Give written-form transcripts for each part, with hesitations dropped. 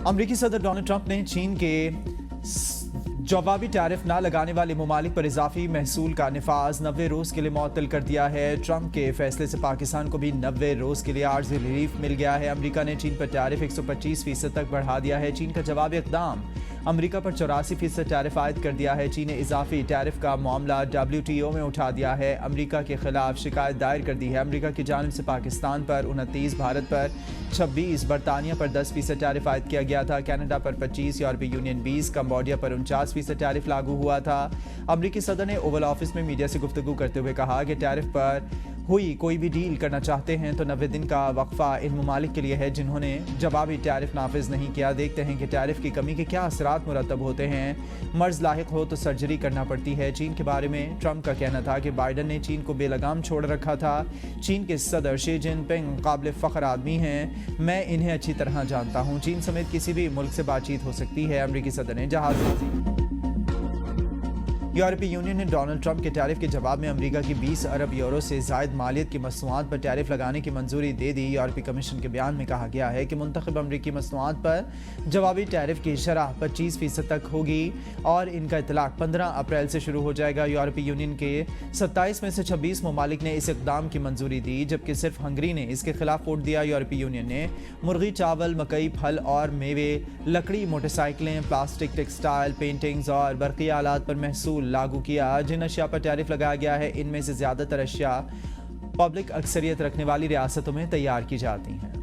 अमरीकी सदर Donald Trump ने चीन के जवाबी टैरिफ ना लगाने वाले ममालिक पर इजाफी महसूल का निफाज 90 रोज़ के लिए मुअत्तल कर दिया है। ट्रंप के फैसले से पाकिस्तान को भी 90 रोज़ के लिए आर्जी रिलीफ मिल गया है। अमरीका ने चीन पर टैरिफ 125% तक बढ़ा दिया है। चीन का जवाबी इक़दाम अमरीका पर 84% टैरिफ आयद कर दिया है। चीन ने इजाफी टैरिफ का मामला WTO में उठा दिया है। अमरीका के खिलाफ शिकायत दायर कर दी है। अमरीका की जानिब से पाकिस्तान पर 29, भारत पर 26, बरतानिया पर 10% टैरिफ आयद किया गया था। कनाडा पर 25, यूरोपीय यूनियन 20, कंबोडिया पर 49% टैरिफ लागू हुआ था। अमरीकी सदर ने ओवल ऑफिस में मीडिया से गुफ्तगू करते हुए कहा कि टैरिफ पर हुई कोई भी डील करना चाहते हैं तो 90 दिन का वक्फा इन ममालिक के लिए है जिन्होंने जवाबी टैरिफ नाफिज नहीं किया। देखते हैं कि टैरिफ की कमी के क्या असरात मुरतब होते हैं। मर्ज लाहिक हो तो सर्जरी करना पड़ती है। चीन के बारे में ट्रंप का कहना था कि बाइडन ने चीन को बेलगाम छोड़ रखा था। चीन के सदर शी जिनपिंग काबिल फ़ख्र आदमी हैं, मैं इन्हें अच्छी तरह जानता हूँ। चीन समेत किसी भी मुल्क से बातचीत हो सकती है। अमरीकी सदर ने जहाज़ यूरोपीय यूनियन ने डोनाल्ड ट्रंप के टैरिफ के जवाब में अमेरिका की 20 अरब यूरो से ज़ायद मालियत की मसनूआत पर टैरिफ लगाने की मंजूरी दे दी। यूरोपीय कमीशन के बयान में कहा गया है कि मुंतखब अमरीकी मसनूआत पर जवाबी टैरिफ की शरह 25% तक होगी और इनका इतलाक 15 अप्रैल से शुरू हो जाएगा। यूरोपीय यूनियन के 27 में से 26 ममालिक ने इस इक़दाम की मंजूरी दी, जबकि सिर्फ हंगरी ने इसके खिलाफ वोट दिया। यूरोपीय यूनियन ने मुर्गी, चावल, मकई, फल और मेवे, लकड़ी, मोटरसाइकिलें, प्लास्टिक, टेक्सटाइल, पेंटिंग्स और बरक़ी आलात पर महसूल लागू किया। जिन अशिया पर टैरिफ लगाया गया है इनमें से ज़्यादातर अशिया पब्लिक अक्सरियत रखने वाली रियासतों में तैयार की जाती हैं।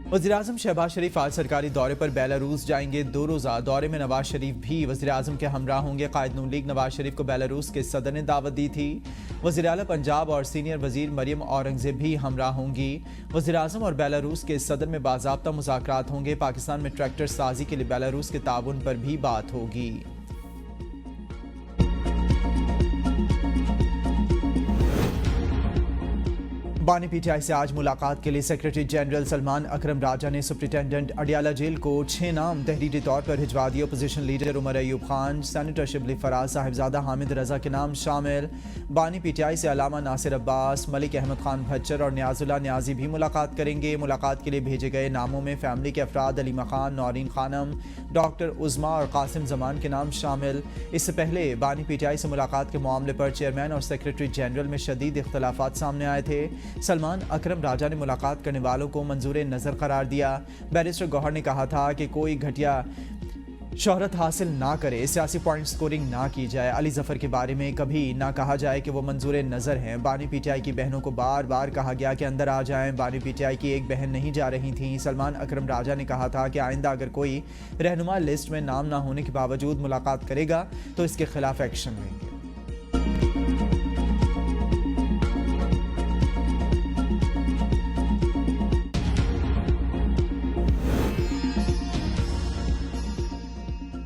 वज़ीर-ए-आज़म शहबाज शरीफ आज सरकारी दौरे पर बेलारूस जाएंगे। 2 रोज़ा दौरे में नवाज शरीफ भी वज़ीर-ए-आज़म के हमरा होंगे। कायद नून लीग नवाज शरीफ को बेलारूस के सदर ने दावत दी थी। वज़ीर आला पंजाब और सीनियर वज़ीर मरियम औरंगज़ेब भी हमरा होंगी। वज़ीर-ए-आज़म और बेलारूस के सदर में बाज़ाब्ता मुज़ाकरात होंगे। पाकिस्तान में ट्रैक्टर साजी के लिए बेलारूस के ताउन पर भी बात होगी। बानी पीटीआई से आज मुलाकात के लिए सेक्रेटरी जनरल सलमान अकरम राजा ने सुप्रिंटेंडेंट अडियाला जेल को 6 नाम तहरीरी तौर पर भिजवा दिए। Opposition leader Omar Ayub Khan, senator Shibli Faraz, Sahibzada Hamid Raza के नाम शामिल। बानी पीटीआई से अलामा नासिर अब्बास, मलिक अहमद खान भच्चर और न्याजुल्लाह न्याजी भी मुलाकात करेंगे। मुलाकात के लिए भेजे गए नामों में फैमिली के अफराद अलीमा खान, नौरीन खानम, डॉक्टर उज़मा और कासिम जमान के नाम शामिल। इससे पहले बानी पीटीआई से मुलाकात के मामले पर चेयरमैन और सेक्रेटरी जनरल में शदीद इख्तलाफात सामने आए थे। सलमान अकरम राजा ने मुलाकात करने वालों को मंजूर नज़र करार दिया। बैरिस्टर गौहर ने कहा था कि कोई घटिया शोहरत हासिल ना करे, सियासी पॉइंट स्कोरिंग ना की जाए। अली जफर के बारे में कभी ना कहा जाए कि वो मंजूर नज़र हैं। बानी पीटीआई की बहनों को बार बार कहा गया कि अंदर आ जाएं। बानी पीटीआई की एक बहन नहीं जा रही थी। सलमान अकरम राजा ने कहा था कि आइंदा अगर कोई रहनुमा लिस्ट में नाम ना होने के बावजूद मुलाकात करेगा तो इसके खिलाफ एक्शन लेंगे।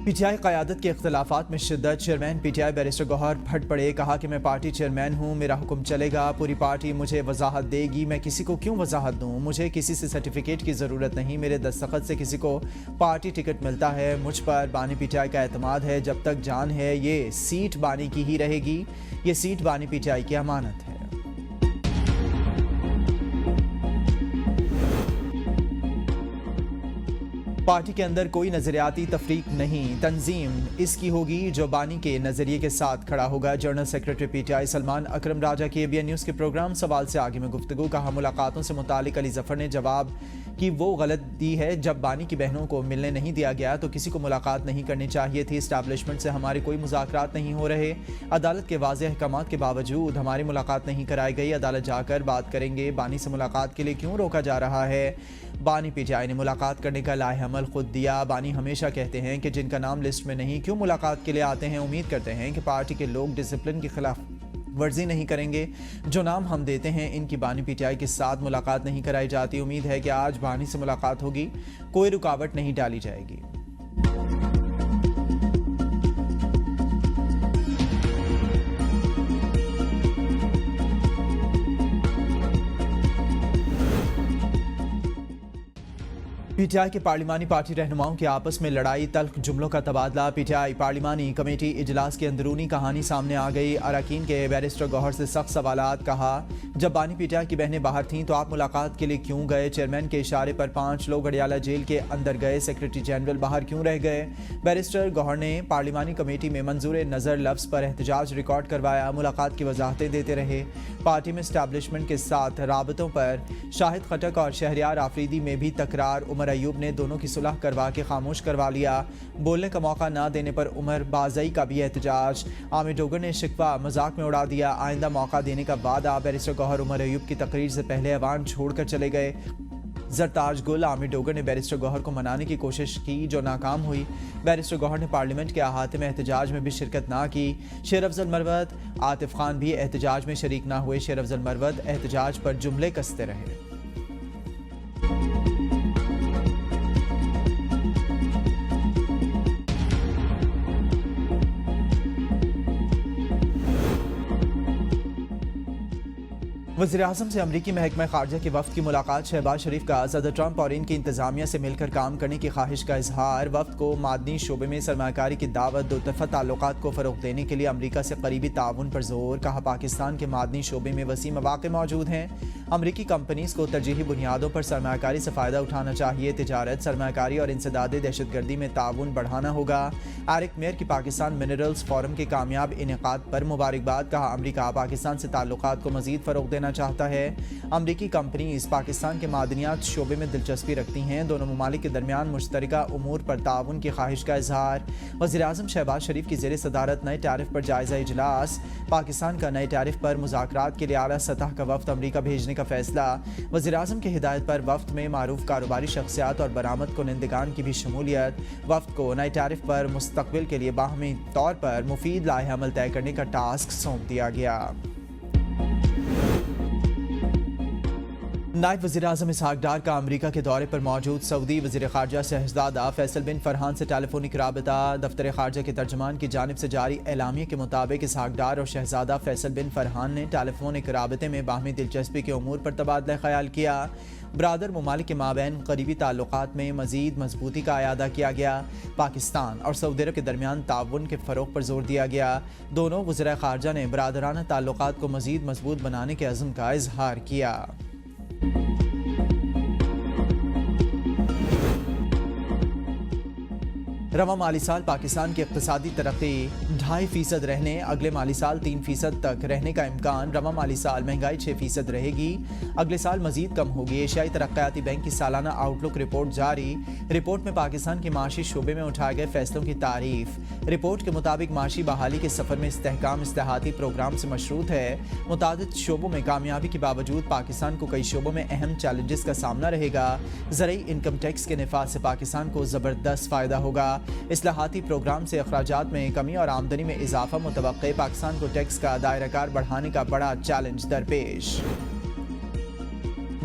पीटीआई क़यादत के इख्तलाफात में शिद्दत। चेयरमैन पीटीआई बैरिस्टर गौहर फट पड़े, कहा कि मैं पार्टी चेयरमैन हूँ, मेरा हुक्म चलेगा, पूरी पार्टी मुझे वजाहत देगी, मैं किसी को क्यों वजाहत दूँ, मुझे किसी से सर्टिफिकेट की ज़रूरत नहीं, मेरे दस्तखत से किसी को पार्टी टिकट मिलता है। मुझ पर बानी पीटीआई का एतमाद है, जब तक जान है ये सीट बानी की ही रहेगी, ये सीट बानी पीटीआई की अमानत है। पार्टी के अंदर कोई नजरियाती तफरीक नहीं, तंजीम इसकी होगी जो बानी के नजरिए के साथ खड़ा होगा। जनरल सेक्रेटरी पीटीआई सलमान अकरम राजा की ABN न्यूज़ के प्रोग्राम सवाल से आगे में गुफ्तगू। कहा मुलाकातों से मुतालिक अली जफर ने जवाब कि वो गलत दी है, जब बानी की बहनों को मिलने नहीं दिया गया तो किसी को मुलाकात नहीं करनी चाहिए थी। इस्टेब्लिशमेंट से हमारे कोई मुज़ाकरात नहीं हो रहे, अदालत के वाज़ेह अहकामात के बावजूद हमारी मुलाकात नहीं कराई गई, अदालत जाकर बात करेंगे। बानी से मुलाकात के लिए क्यों रोका जा रहा है? बानी पीटीआई ने मुलाकात करने का लाहेअमल खुद दिया। बानी हमेशा कहते हैं कि जिनका नाम लिस्ट में नहीं क्यों मुलाकात के लिए आते हैं। उम्मीद करते हैं कि पार्टी के लोग डिसिप्लिन के खिलाफ वर्जी नहीं करेंगे। जो नाम हम देते हैं इनकी बानी पीटीआई के साथ मुलाकात नहीं कराई जाती। उम्मीद है कि आज बानी से मुलाकात होगी, कोई रुकावट नहीं डाली जाएगी। پی ٹی آئی کے پارلیمانی پارٹی رہنماؤں کے آپس میں لڑائی، تلخ جملوں کا تبادلہ۔ پی ٹی آئی پارلیمانی کمیٹی اجلاس کی اندرونی کہانی سامنے آ گئی۔ اراکین کے بیرسٹر گوہر سے سخت سوالات۔ کہا، جب بانی پی ٹی آئی کی بہنیں باہر تھیں تو آپ ملاقات کے لیے کیوں گئے؟ چیئرمین کے اشارے پر 5 لوگ اڈیالہ جیل کے اندر گئے، سیکرٹری جنرل باہر کیوں رہ گئے؟ بیرسٹر گوہر نے پارلیمانی کمیٹی میں منظور نظر لفظ پر احتجاج ریکارڈ کروایا، ملاقات کی وضاحتیں دیتے رہے۔ پارٹی میں اسٹیبلشمنٹ کے ساتھ رابطوں پر شاہد خٹک اور شہریار آفریدی میں بھی تکرار۔ عمر ایوب نے دونوں کی صلح کروا کے خاموش کروا لیا۔ بولنے کا موقع نہ دینے پر عمر بازئی کا بھی احتجاج۔ عامر ڈوگر نے شکوہ مذاق میں اڑا دیا، آئندہ موقع دینے کا وعدہ۔ بیرسٹر گوہر عمر ایوب کی تقریر سے پہلے ایوان چھوڑ کر چلے گئے۔ زرتاج گل عامر ڈوگر نے بیرسٹر گوہر کو منانے کی کوشش کی جو ناکام ہوئی۔ بیرسٹر گوہر نے پارلیمنٹ کے احاطے میں احتجاج میں بھی شرکت نہ کی۔ شیر افضل مروت، عاطف خان بھی احتجاج میں شریک نہ ہوئے۔ شیر افضل مروت احتجاج پر جملے کستے رہے۔ وزیراعظم سے امریکی محکمہ خارجہ کے وفد کی ملاقات۔ شہباز شریف کا صدر ٹرمپ اور ان کی انتظامیہ سے مل کر کام کرنے کی خواہش کا اظہار۔ وفد کو معدنی شعبے میں سرمایہ کاری کی دعوت۔ دو طرفہ تعلقات کو فروغ دینے کے لیے امریکہ سے قریبی تعاون پر زور۔ کہا، پاکستان کے معدنی شعبے میں وسیع مواقع موجود ہیں، امریکی کمپنیز کو ترجیحی بنیادوں پر سرمایہ کاری سے فائدہ اٹھانا چاہیے۔ تجارت، سرمایہ کاری اور انسداد دہشت گردی میں تعاون بڑھانا ہوگا۔ ایرک میر کی پاکستان منرلز فورم کے کامیاب انعقاد پر مبارکباد۔ کہا، امریکہ پاکستان سے تعلقات کو مزید فروغ دینا چاہتا ہے۔ امریکی کمپنیز پاکستان کے معدنیات شعبے میں دلچسپی رکھتی ہیں۔ دونوں ممالک کے درمیان مشترکہ امور پر تعاون کی خواہش کا اظہار۔ وزیراعظم شہباز شریف کی زیر صدارت نئے ٹیرف پر جائزہ اجلاس۔ پاکستان کا نئے ٹیرف پر مذاکرات کے لیے اعلیٰ سطح کا وفد امریکہ بھیجنے کا فیصلہ۔ وزیراعظم کی ہدایت پر وفد میں معروف کاروباری شخصیات اور برآمد کنندگان کی بھی شمولیت۔ وفد کو نئے ٹیرف پر مستقبل کے لیے باہمی طور پر مفید لائحہ عمل طے کرنے کا ٹاسک سونپ دیا گیا۔ نائب وزیر اعظم اسحاق ڈار کا امریکہ کے دورے پر موجود سعودی وزیر خارجہ شہزادہ فیصل بن فرحان سے ٹیلی فونک رابطہ۔ دفتر خارجہ کے ترجمان کی جانب سے جاری اعلامیے کے مطابق اسحاق ڈار اور شہزادہ فیصل بن فرحان نے ٹیلی فونک رابطے میں باہمی دلچسپی کے امور پر تبادلہ خیال کیا۔ برادر ممالک کے مابین قریبی تعلقات میں مزید مضبوطی کا اعادہ کیا گیا۔ پاکستان اور سعودی عرب کے درمیان تعاون کے فروغ پر زور دیا گیا۔ دونوں وزراء خارجہ نے برادرانہ تعلقات کو مزید مضبوط بنانے کے عزم کا اظہار کیا۔ رواں مالی سال پاکستان کی اقتصادی ترقی 2.5% رہنے، اگلے مالی سال 3% تک رہنے کا امکان۔ رواں مالی سال مہنگائی 6% رہے گی، اگلے سال مزید کم ہوگی۔ ایشیائی ترقیاتی بینک کی سالانہ آؤٹ لک رپورٹ جاری۔ رپورٹ میں پاکستان کے معاشی شعبے میں اٹھائے گئے فیصلوں کی تعریف۔ رپورٹ کے مطابق معاشی بحالی کے سفر میں استحکام اصلاحاتی پروگرام سے مشروط ہے۔ متعدد شعبوں میں کامیابی کے باوجود پاکستان کو کئی شعبوں میں اہم چیلنجز کا سامنا رہے گا۔ زرعی انکم ٹیکس کے نفاذ سے پاکستان کو زبردست فائدہ ہوگا۔ اصلاحاتی پروگرام سے اخراجات میں کمی اور آمدنی میں اضافہ متوقع۔ پاکستان کو ٹیکس کا دائرہ کار بڑھانے کا بڑا چیلنج درپیش۔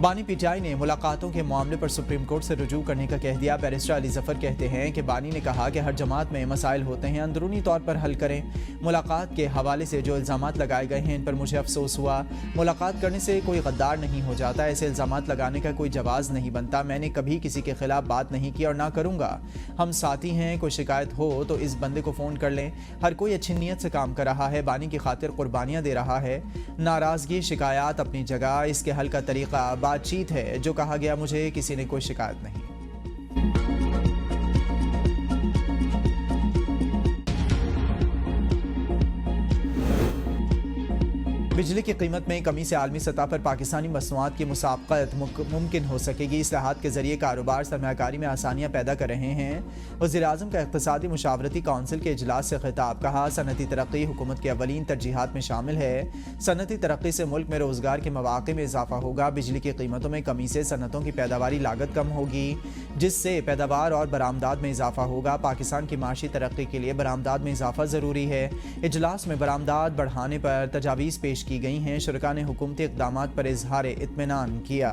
بانی پی ٹی آئی نے ملاقاتوں کے معاملے پر سپریم کورٹ سے رجوع کرنے کا کہہ دیا۔ بیرسٹر علی ظفر کہتے ہیں کہ بانی نے کہا کہ ہر جماعت میں مسائل ہوتے ہیں، اندرونی طور پر حل کریں۔ ملاقات کے حوالے سے جو الزامات لگائے گئے ہیں ان پر مجھے افسوس ہوا۔ ملاقات کرنے سے کوئی غدار نہیں ہو جاتا، ایسے الزامات لگانے کا کوئی جواز نہیں بنتا۔ میں نے کبھی کسی کے خلاف بات نہیں کی اور نہ کروں گا۔ ہم ساتھی ہیں، کوئی شکایت ہو تو اس بندے کو فون کر لیں۔ ہر کوئی اچھی نیت سے کام کر رہا ہے، بانی کی خاطر قربانیاں دے رہا ہے۔ ناراضگی، شکایات اپنی جگہ، اس کے حل کا طریقہ بات چیت ہے۔ جو کہا گیا، مجھے کسی نے کوئی شکایت نہیں۔ بجلی کی قیمت میں کمی سے عالمی سطح پر پاکستانی مصنوعات کی مسابقت ممکن ہو سکے گی۔ اصلاحات کے ذریعے کاروبار سرمایہ کاری میں آسانیاں پیدا کر رہے ہیں۔ وزیر اعظم کا اقتصادی مشاورتی کونسل کے اجلاس سے خطاب۔ کہا، صنعتی ترقی حکومت کی اولین ترجیحات میں شامل ہے۔ صنعتی ترقی سے ملک میں روزگار کے مواقع میں اضافہ ہوگا۔ بجلی کی قیمتوں میں کمی سے صنعتوں کی پیداواری لاگت کم ہوگی، جس سے پیداوار اور برآمدات میں اضافہ ہوگا۔ پاکستان کی معاشی ترقی کے لیے برآمدات میں اضافہ ضروری ہے۔ اجلاس میں برآمدات بڑھانے پر تجاویز پیش کی گئی ہیں۔ شرکاء نے حکومتی اقدامات پر اظہار اطمینان کیا۔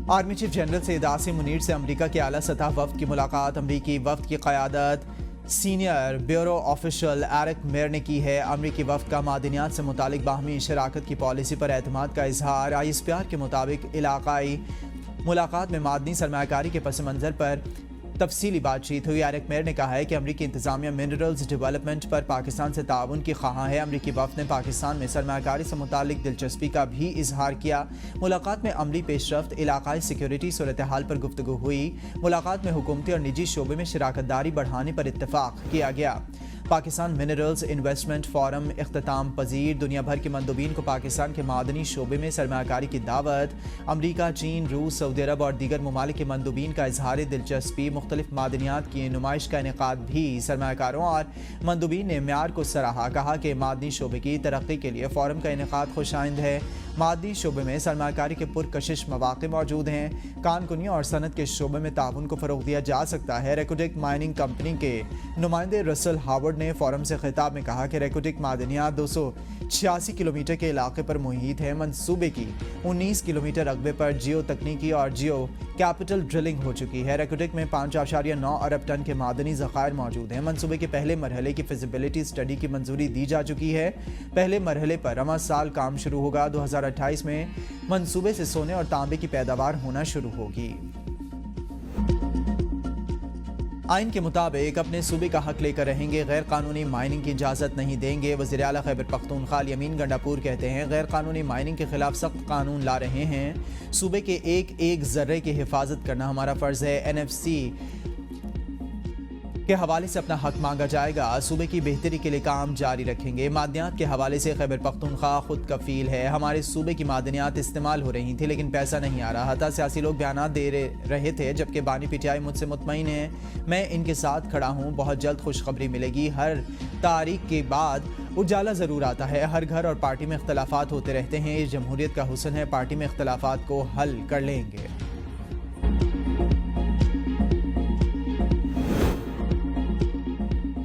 Army chief general Syed Asim Munir سے امریکہ کے اعلیٰ سطح وفد کی ملاقات۔ امریکی وفد کی قیادت senior bureau official Eric Meyer ने की है अमरीकी वफ्द का मादनियात से मुतालिक बाहमी शराकत की पॉलिसी पर एतमाद का इजहार। ISPR के मुताबिक इलाकाई मुलाकात में मादनी सरमायाकारी के पस मंज़र पर तफसीली बातचीत हुई। एरिक मेयर ने कहा है कि अमरीकी इंतजामिया मिनरल्स डेवलपमेंट पर पाकिस्तान से ताउन की ख्वाह है। अमरीकी वफ्द ने पाकिस्तान में सरमायाकारी से मुतालिक दिलचस्पी का भी इजहार किया। मुलाकात में अमली पेशरफ्त, इलाकाई सिक्योरिटी सूरत हाल पर गुफ्तगू हुई। मुलाकात में हुकूमती और निजी शोबे में शराकत दारी बढ़ाने पर इत्तफाक किया गया। पाकिस्तान मिनरल्स इन्वेस्टमेंट फोरम इख्तिताम पजीर। दुनिया भर के मंदूबीन को पाकिस्तान के मादनी शोबे में सरमायाकारी की दावत। अमरीका, चीन, रूस, सऊदी अरब और दीगर ममालिक के मंदूबीन का इजहार दिलचस्पी। मुख्तलिफ मादनियात की नुमाइश का इनेकाद भी। सरमायाकारों और मंदूबीन ने म्यार को सराहा। कहा कि मादनी शोबे की तरक्की के लिए फोरम का इनेकाद खुशाइंद है। मादी शोबे में सरमायाकारी के पुरकशिश मौक़े मौजूद हैं। कानकुनी और सनत के शोबे में ताउन को फ़रोग़ दिया जा सकता है। रेकोडिक माइनिंग कंपनी के नुमाइंदे रसल हावर्ड ने फोरम से खिताब में कहा कि रेकोडिक मादनियात 286 किलोमीटर के इलाके पर मुहित है। मनसूबे की 19 किलोमीटर रकबे पर जियो तकनीकी और जियो कैपिटल ड्रिलिंग हो चुकी है। रेकोडिक में 5.9 अरब टन के मादनी ज़खायर मौजूद हैं। मनसूबे के पहले मरहले की फिजिबिलिटी स्टडी की मंजूरी दी जा चुकी है। पहले मरहले पर रवा साल काम शुरू होगा। 2028 में मंसूबे से सोने और तांबे की पैदावार होना शुरू होगी। आइन के मुताबिक अपने सूबे का हक लेकर रहेंगे, गैर कानूनी माइनिंग की इजाज़त नहीं देंगे। वज़ीर आला खैबर पख्तूनख्वा अल-यमीन गंडापुर कहते हैं गैर कानूनी माइनिंग के खिलाफ सख्त कानून ला रहे हैं। सूबे के एक एक ज़र्रे की हिफाजत करना हमारा फ़र्ज़ है। NFC के हवाले से अपना हक मांगा जाएगा। सूबे की बेहतरी के लिए काम जारी रखेंगे। मादनियात के हवाले से खैबर पख्तूनख्वा खुद कफील है। हमारे सूबे की मादनियात इस्तेमाल हो रही थी लेकिन पैसा नहीं आ रहा था। सियासी लोग बयान दे रहे थे जबकि बानी PTI मुझसे मुतमईन है। मैं इनके साथ खड़ा हूँ। बहुत जल्द खुशखबरी मिलेगी। हर तारीख के बाद उजाला ज़रूर आता है। हर घर और पार्टी में इख्तलाफात होते रहते हैं। इस जमहूरियत का हुस्न है, पार्टी में इख्तलाफात को हल कर लेंगे।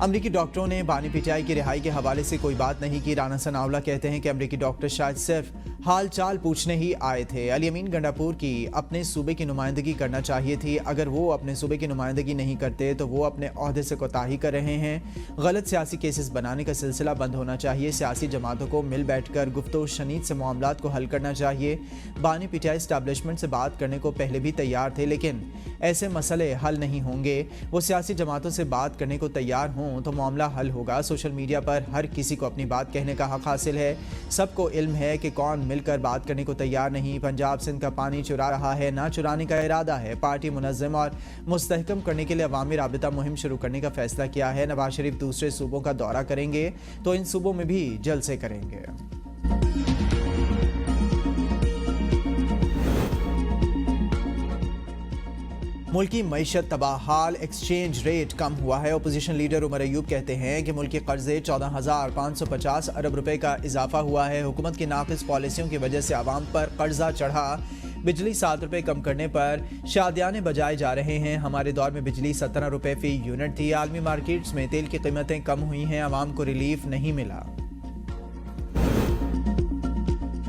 अमरीकी डॉक्टरों ने बानी PTI की रिहाई के हवाले से कोई बात नहीं की। राना सनाउल्लाह कहते हैं कि अमरीकी डॉक्टर शायद सिर्फ हाल चाल पूछने ही आए थे। अल-यमीन गंडापुर की अपने सूबे की नुमाइंदगी करना चाहिए थी। अगर वो अपने सूबे की नुमाइंदगी नहीं करते तो वो अपने ओहदे से कोताही कर रहे हैं। गलत सियासी केसेस बनाने का सिलसिला बंद होना चाहिए। सियासी जमातों को मिल बैठ कर गुफ्तगू शनीद से मामलात को हल करना चाहिए। बानी PTI इस्टेब्लिशमेंट से बात करने को पहले भी तैयार थे लेकिन ऐसे मसले हल नहीं होंगे। वो सियासी जमातों से बात करने को तैयार हों तो मामला हल होगा। सोशल मीडिया पर हर किसी को अपनी बात कहने का हक हासिल है। सबको इल्म है कि कौन मिलकर बात करने को तैयार नहीं। पंजाब सिंध का पानी चुरा रहा है, ना चुराने का इरादा है। पार्टी मुनज़्ज़म और मुस्तहकम करने के लिए अवामी राबिता मुहिम शुरू करने का फैसला किया है। नवाज शरीफ दूसरे सूबों का दौरा करेंगे तो इन सूबों में भी जलसे करेंगे। मुल्की मईशत तबाहाल, एक्सचेंज रेट कम हुआ है। अपोजिशन लीडर उमर अयूब कहते हैं कि मुल्की कर्जे 14,550 अरब रुपए का इजाफा हुआ है। हुकूमत की नाक़िस पॉलिसियों की वजह से आवाम पर कर्जा चढ़ा। बिजली 7 रुपए कम करने पर शादियाने बजाए जा रहे हैं। हमारे दौर में बिजली 17 रुपए फी यूनिट थी। आलमी मार्केट्स में तेल की कीमतें कम हुई हैं। आवाम को रिलीफ नहीं मिला।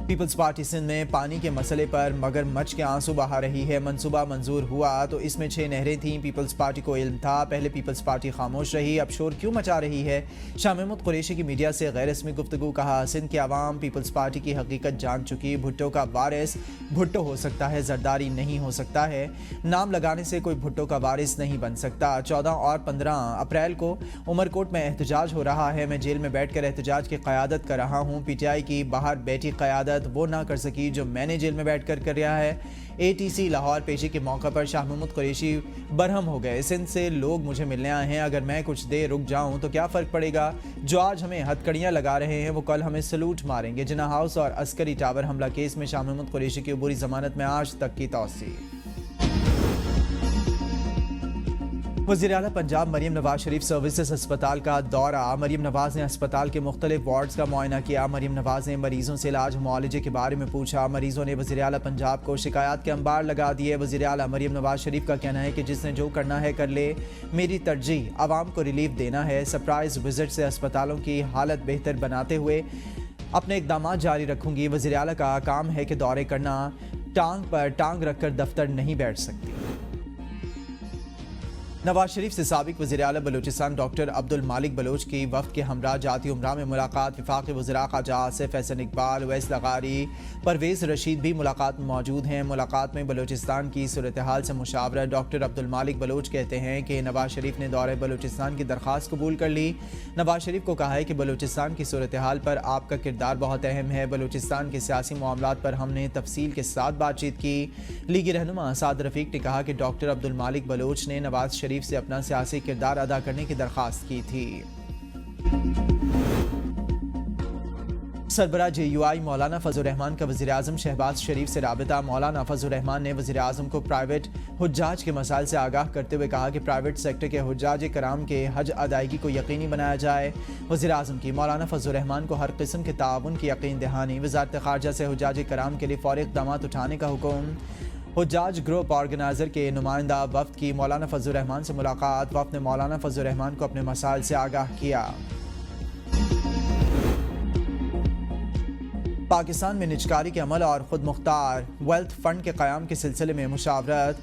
पीपल्स पार्टी सिंध में पानी के मसले पर मगरमच्छ के आंसू बहा रही है। मंसूबा मंजूर हुआ तो इसमें 6 नहरें थीं। पीपल्स पार्टी को इल्म था। पहले पीपल्स पार्टी खामोश रही, अब शोर क्यों मचा रही है? शाह महमूद कुरैशी की मीडिया से गैर रस्मी गुफ्तगू। कहा सिंध की आवाम पीपल्स पार्टी की हकीकत जान चुकी। भुट्टो का वारिस भुट्टो हो सकता है, जरदारी नहीं हो सकता है। नाम लगाने से कोई भुट्टो का वारिस नहीं बन सकता। 14 और 15 अप्रैल को उमरकोट में एहतजाज हो रहा है। मैं जेल में बैठकर एहतजाज की क़यादत कर रहा हूँ। PTI की बाहर बैठी क़यादत वो ना कर सकी जो मैंने जेल में बैठकर कर रहा है। ATC लाहौर पेशी के मौके पर शाह महमूद कुरैशी बरहम हो गए। सिंध से लोग मुझे मिलने आए हैं, अगर मैं कुछ देर रुक जाऊं तो क्या फ़र्क पड़ेगा? जो आज हमें हथकड़ियां लगा रहे हैं वो कल हमें सलूट मारेंगे। जिन्ना हाउस और अस्करी टावर हमला केस में शाह महमूद कुरैशी की अबूरी ज़मानत में आज तक की तौसीह। वज़ीर आला पंजाब मरीम नवाज शरीफ सर्विसेज अस्पताल का दौरा। मरीम नवाज ने अस्पताल के मुख्तलिफ वार्ड्स का मुआयना किया। मरीम नवाज ने मरीजों से इलाज मुआलजे के बारे में पूछा। मरीजों ने वज़ीर आला पंजाब को शिकायत के अंबार लगा दिए। वज़ीर आला मरीम नवाज शरीफ का कहना है कि जिसने जो करना है कर ले, मेरी तरजीह आवाम को रिलीफ देना है। सरप्राइज विजिट से अस्पतालों की हालत बेहतर बनाते हुए अपने इकदाम जारी रखूंगी। वज़ीर आला का काम है कि दौरे करना, टांग पर टांग रखकर दफ्तर नहीं बैठ सकती। नवाज शरीफ से साबिक वज़ीर-ए-आला बलूचिस्तान डॉक्टर अब्दुल मालिक बलोच की वफ्द के हमरा जाती उमरा में मुलाकात। वफाकी वज़ीरा ख़ारजा आसिफ हसन इकबाल, उवैस लगारी, परवेज़ रशीद भी मुलाकात में मौजूद हैं। मुलाकात में बलूचिस्तान की सूरत हाल से मुशावरत। डॉक्टर अब्दुल मालिक बलोच कहते हैं कि नवाज शरीफ ने दौरे बलूचिस्तान की दरख्वास्त कबूल कर ली। नवाज शरीफ को कहा है कि बलूचिस्तान की सूरत हाल पर आपका किरदार बहुत अहम है। बलूचिस्तान के सियासी मामलात पर हमने तफसील के साथ बातचीत की। लीगी रहनुमा साद रफीक ने कहा कि डॉक्टर अब्दुल मालिक बलोच ने नवाज शरीफ से अपना सियासी किरदार अदा करने की दरख्वास्त की थी। सरबराह JUI मौलाना फजल रहमान का वज़ीर आज़म शहबाज शरीफ से राबिता। मौलाना फजल रहमान ने वज़ीर आज़म को प्राइवेट हुज्जाज के मसाइल से आगाह करते हुए कहा कि प्राइवेट सेक्टर के हुज्जाज कराम के हज अदायगी को यकीनी बनाया जाए। वज़ीर आज़म की मौलाना फजल रहमान को हर किस्म के ताउन की यकीन दहानी। वज़ारत ख़ारजा से हुज्जाज कराम के लिए फ़ौरी इक़दामात उठाने का हुक्म। हुज्जाज ग्रुप ऑर्गेनाइजर के नुमाइंदा वफ़द की मौलाना फजल रहमान से मुलाकात। वफ़द ने मौलाना फजल रहमान को अपने मसाइल से आगाह किया। पाकिस्तान में निजकारी के अमल और खुद मुख्तार वेल्थ फंड के क़याम के सिलसिले में मुशावरत।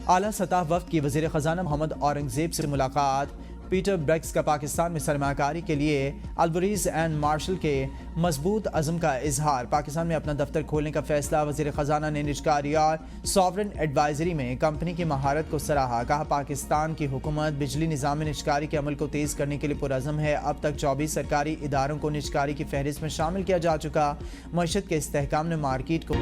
आला सतह वफ़द की वज़ीर ख़जाना मोहम्मद औरंगज़ेब से मुलाकात। पीटर ब्रेक्स का पाकिस्तान में सरमाकारी के लिए अल्बरीज एंड मार्शल के मजबूत अज़म का इजहार। पाकिस्तान में अपना दफ्तर खोलने का फैसला। वज़ीर ख़जाना ने निजकारी और सॉवरन एडवाइजरी में कंपनी की महारत को सराहा। कहा पाकिस्तान की हुकूमत बिजली निज़ाम में निजकारी के अमल को तेज़ करने के लिए पुरअज़म है। अब तक 24 सरकारी इदारों को निजकारी की फहरिस्त में शामिल किया जा चुका। मईशत के इस्तेहकाम ने मार्केट को